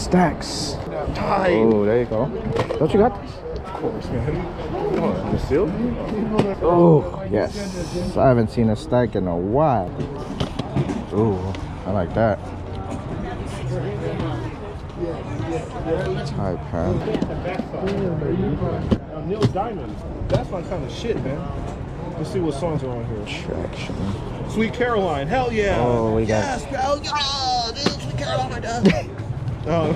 stacks. Tight. Oh, there you go. Don't you got this? Of course, man. Oh, you still? Oh, yes. I haven't seen a stack in a while. Ooh, I like that. Tie pan. Neil Diamond. That's my kind of shit, man. Let's see what songs are on here. Traction. Sweet Caroline. Hell yeah. Oh, we got. Yes, hell yeah. Dude, Sweet Caroline. No.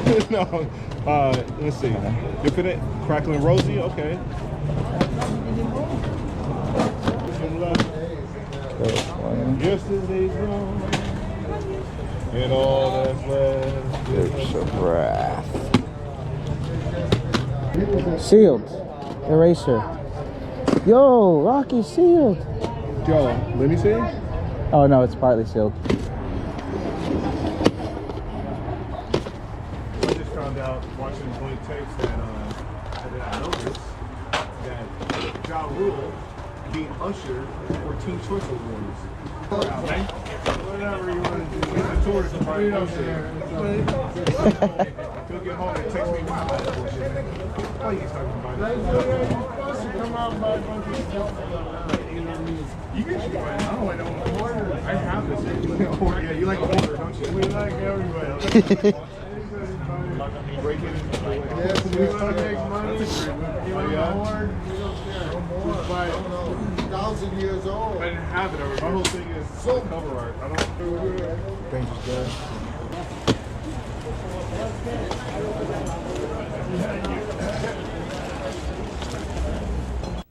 Let's see. Infinite Crackling Rosie. Okay. Yesterday's gone. And all that's left. It's a breath. Sealed. Eraser. Yo, Rocky sealed. Yo, let me see. Oh no, it's partly sealed. I just found out watching Blink tapes that I noticed that Ja Rule beat Usher for Teen Choice Awards. Whatever you want to do. He's a tourist to probably Usher. He'll get home and text me wow. Why you talking about it? Come out by a bunch of stuff. You can shoot my I have this. Yeah, you like order, don't you? We like everybody. Break it. Yes, we want to make money. You want to award? No more. 1,000 years old. I didn't have it already. My whole thing is cover art. I don't. Dangerous guy.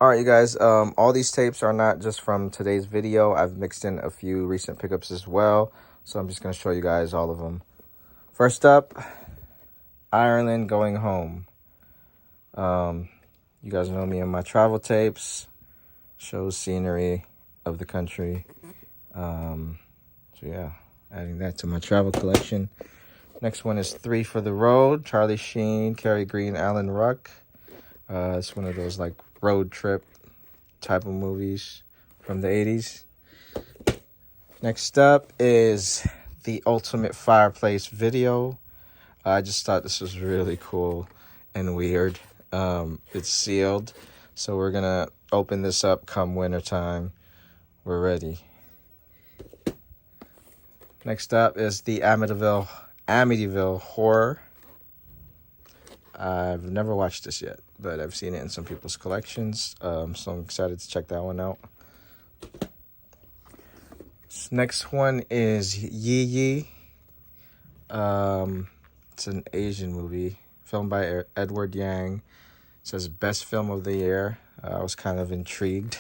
All right, you guys, all these tapes are not just from today's video. I've mixed in a few recent pickups as well. So I'm just going to show you guys all of them. First up, Ireland Going Home. You guys know me and my travel tapes. Shows scenery of the country. So yeah, adding that to my travel collection. Next one is 3 for the Road. Charlie Sheen, Cary Green, Alan Ruck. It's one of those like road trip type of movies from the 80s. Next up is The Ultimate Fireplace Video. I just thought this was really cool and weird. It's sealed, so we're gonna open this up come winter time. We're ready. Next up is the Amityville Horror. I've never watched this yet, but I've seen it in some people's collections, so I'm excited to check that one out. This next one is Yi Yi. It's an Asian movie, filmed by Edward Yang. It says best film of the year. I was kind of intrigued.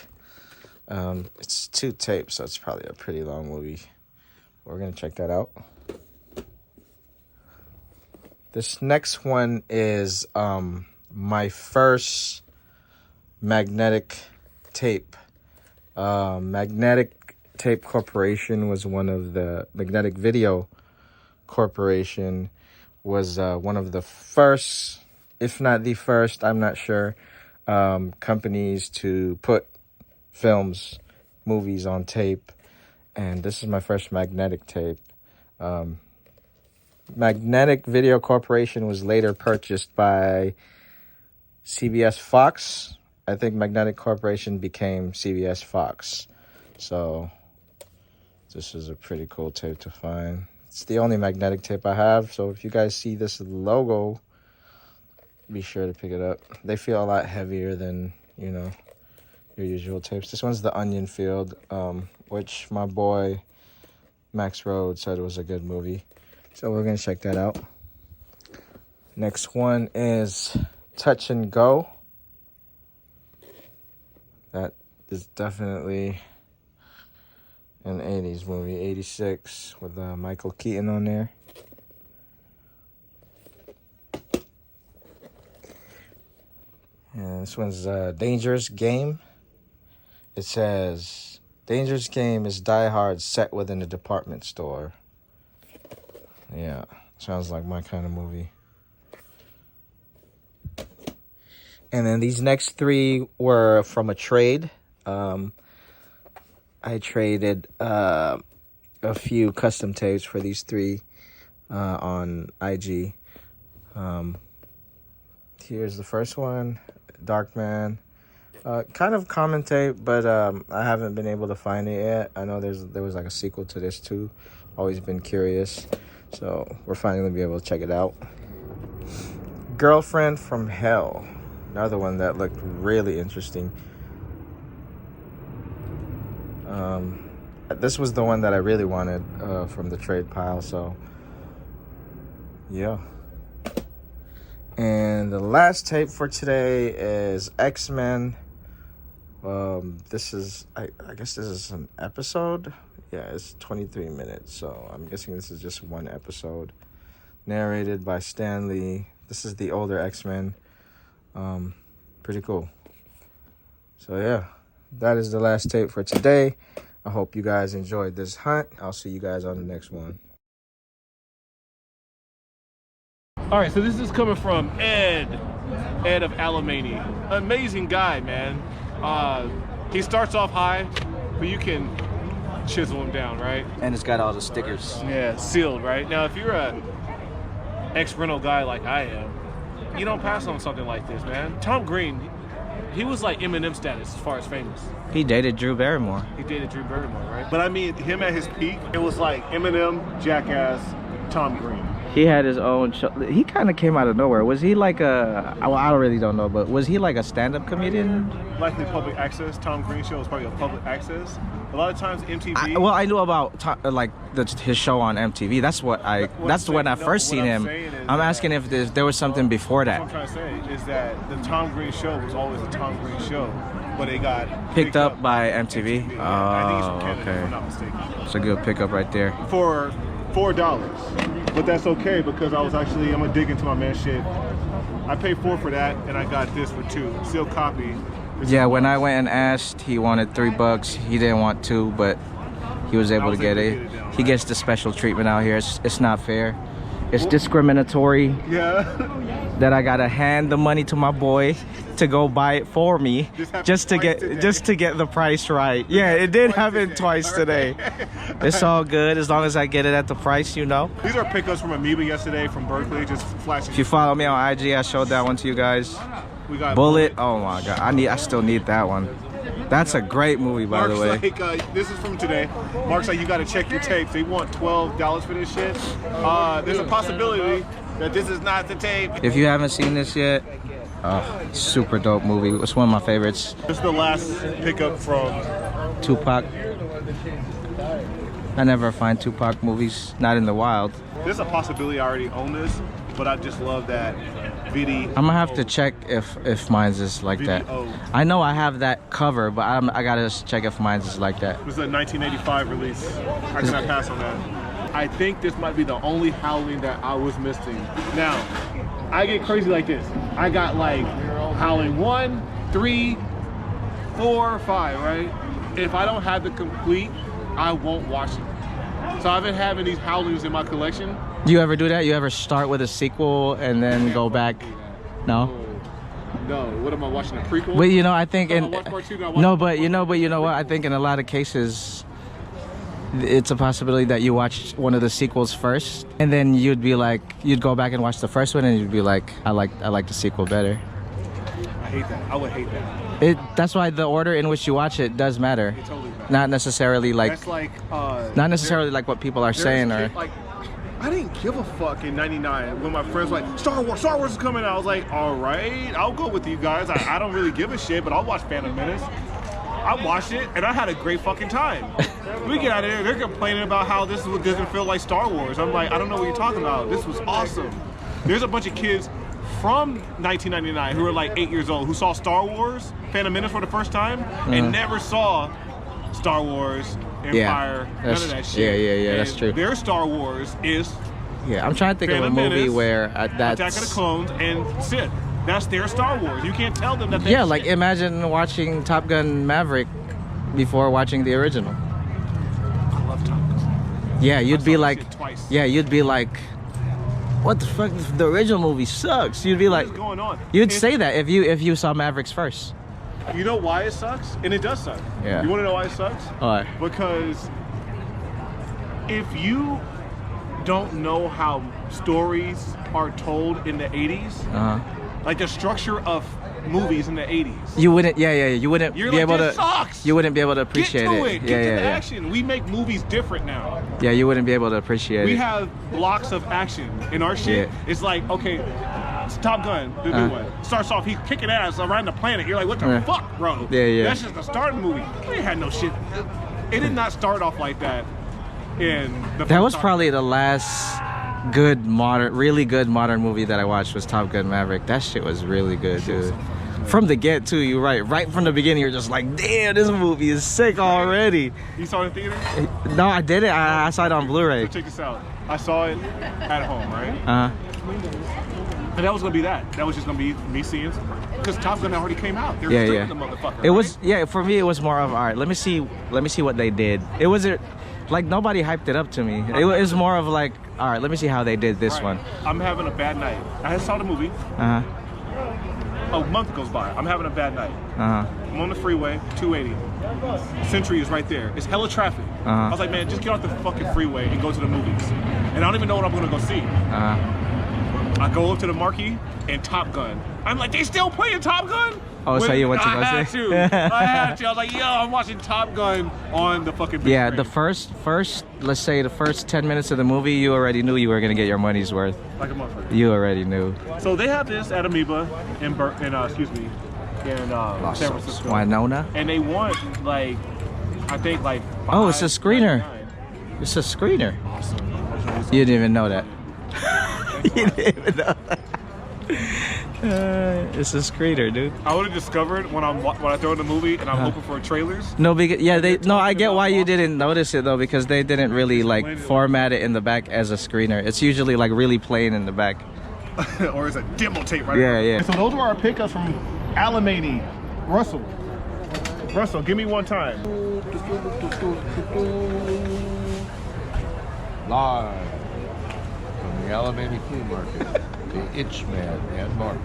It's 2 tapes, so it's probably a pretty long movie. We're going to check that out. This next one is my first magnetic tape. Magnetic Tape Corporation was one of the Magnetic Video Corporation was one of the first, if not the first, I'm not sure, companies to put movies on tape. And this is my first magnetic tape. Magnetic Video Corporation was later purchased by CBS Fox. I think Magnetic Corporation became CBS Fox. So this is a pretty cool tape to find. It's the only magnetic tape I have. So if you guys see this logo, be sure to pick it up. They feel a lot heavier than, you know, your usual tapes. This one's the Onion Field, which my boy Max Road said it was a good movie. So we're going to check that out. Next one is Touch and Go. That is definitely an 80s movie, 86, with Michael Keaton on there. And this one's Dangerous Game. It says, Dangerous Game is Die Hard set within a department store. Yeah, sounds like my kind of movie. And then these next 3 were from a trade. I traded a few custom tapes for these 3 on IG. Here's the first one, Darkman. Kind of common tape, but I haven't been able to find it yet. I know there was like a sequel to this too. Always been curious, so we're finally gonna be able to check it out. Girlfriend from Hell, another one that looked really interesting. This was the one that I really wanted from the trade pile, so yeah. And the last tape for today is X-Men. This is, I guess this is an episode. Yeah, it's 23 minutes, so I'm guessing this is just one episode. Narrated by Stan Lee. This is the older X-Men. Pretty cool. So yeah, that is the last tape for today. I hope you guys enjoyed this hunt. I'll see you guys on the next one. All right, so this is coming from Ed of Alemany. Amazing guy, man. He starts off high, but you can chisel him down, right? And it's got all the stickers. Yeah, sealed, right? Now, if you're a ex-rental guy like I am, you don't pass on something like this, man. Tom Green, he was like Eminem status as far as famous. He dated Drew Barrymore. He dated Drew Barrymore, right? But I mean, him at his peak, it was like Eminem, Jackass, Tom Green. He had his own show. He kind of came out of nowhere. Was he like a, well, I don't know, but was he like a stand-up comedian? Likely public access. Tom Green show was probably a public access. A lot of times MTV. Well, I knew about his show on MTV. That's what that's when I first seen him. I'm asking if there was something before that. What I'm trying to say is that the Tom Green show was always a Tom Green show, but it got picked up by MTV. Yeah, I think he's from Canada, okay. if I'm not mistaken. It's a good pickup right there. For $4, but that's okay because I'm gonna dig into my man shit. I paid $4 for that, and I got this for $2. Sealed copy. Yeah, when I went and asked, he wanted $3. He didn't want $2, but he was able to get it. He gets the special treatment out here. It's not fair. It's discriminatory. Yeah. That I gotta hand the money to my boy to go buy it for me, just to get the price right. Yeah, it did happen twice today. It's all good as long as I get it at the price, you know. These are pickups from Amoeba yesterday from Berkeley, just flashing. If you follow me on IG, I showed that one to you guys. We got Bullet. Oh my god, I still need that one. That's a great movie, by the way. Like, this is from today. Mark's like, you got to check your tapes. They want $12 for this shit. There's a possibility that this is not the tape. If you haven't seen this yet, super dope movie. It's one of my favorites. This is the last pickup from Tupac. I never find Tupac movies, not in the wild. There's a possibility I already own this, but I just love that video. I'm gonna have to check if mine's is like that. I know I have that cover, but I gotta check if mine's is like that. This is a 1985 release. I cannot pass on that. I think this might be the only Howling that I was missing. Now, I get crazy like this. I got like Howling 1, 3, 4, 5, right? If I don't have the complete, I won't watch it. So I've been having these Howlings in my collection. Do you ever do that? You ever start with a sequel and then go back? No? No. What am I watching, a prequel? But you know, I think you know what? I think in a lot of cases it's a possibility that you watch one of the sequels first and then you'd go back and watch the first one and you'd be like, I like the sequel better. I hate that. I would hate that. That's why the order in which you watch it does matter. It totally matters. Not necessarily like that's like not necessarily like what people are saying or like, I didn't give a fuck in '99 when my friends were like, Star Wars is coming out. I was like, all right, I'll go with you guys. I don't really give a shit, but I'll watch Phantom Menace. I watched it and I had a great fucking time. We get out of there, they're complaining about how this doesn't feel like Star Wars. I'm like, I don't know what you're talking about. This was awesome. There's a bunch of kids from 1999 who were like 8 years old who saw Star Wars, Phantom Menace for the first time and never saw Star Wars, Empire, none of that shit. Yeah, that's true. Their Star Wars is I'm trying to think Phantom of a movie Menace, where that's Attack of the Clones and Sith. That's their Star Wars. You can't tell them that they like imagine watching Top Gun Maverick before watching the original. I love Top Gun. Yeah, you'd be like twice. Yeah, you'd be like, what the fuck, the original movie sucks. You'd be What like, is going on? You'd say that if you saw Mavericks first. You know why it sucks? And it does suck. Yeah. You want to know why it sucks? Why? Because if you don't know how stories are told in the 80s, like the structure of movies in the 80s. You wouldn't, you wouldn't You're be like, able this to. sucks. You wouldn't be able to appreciate Get to it. it. Get to the action. We make movies different now. Yeah, you wouldn't be able to appreciate We it. have blocks of action in our shit. Yeah. It's like, okay, it's Top Gun, the new one. Starts off, he's kicking ass around the planet. You're like, what the fuck, bro? Yeah. That's just the start of the movie. We ain't had no shit. It did not start off like that in the That was first probably the last really good modern movie that I watched was Top Gun Maverick. That shit was really good, dude. From the get too, you're right. Right from the beginning, you're just like, damn, this movie is sick already. You saw it in theater? No, I didn't. I saw it on Blu-ray. So check this out. I saw it at home, right? And that was gonna be that. That was just gonna be me seeing, because Top Gun already came out. They were stripping the motherfucker. It was, for me, it was more of, all right, let me see what they did. It wasn't like nobody hyped it up to me. It was more of like, all right, let me see how they did this one. I'm having a bad night. I saw the movie. A month goes by. I'm having a bad night. I'm on the freeway, 280. Century is right there. It's hella traffic. I was like, man, just get off the fucking freeway and go to the movies. And I don't even know what I'm gonna go see. I go up to the marquee and Top Gun. I'm like, they still playing Top Gun? Oh, so you went to go see? I had to. I was like, yo, I'm watching Top Gun on the fucking big screen. The first, let's say the first 10 minutes of the movie, you already knew you were gonna get your money's worth. Like a motherfucker. You already knew. So they have this at Amoeba in San Francisco. Winona? And they want like, I think like Oh, it's a screener. $5.99. It's a screener. Awesome. You didn't even know that. You didn't even know that. It's a screener, dude. I would have discovered when I throw in the movie and I'm looking for trailers. No, because I get why you didn't notice it though, because they didn't really like format it in the back as a screener. It's usually like really plain in the back. Or it's a demo tape right Yeah. So those were our pickups from Alemany. Russell, give me one time. Live from the Alemany Flea Market, the Itch Man and Mark.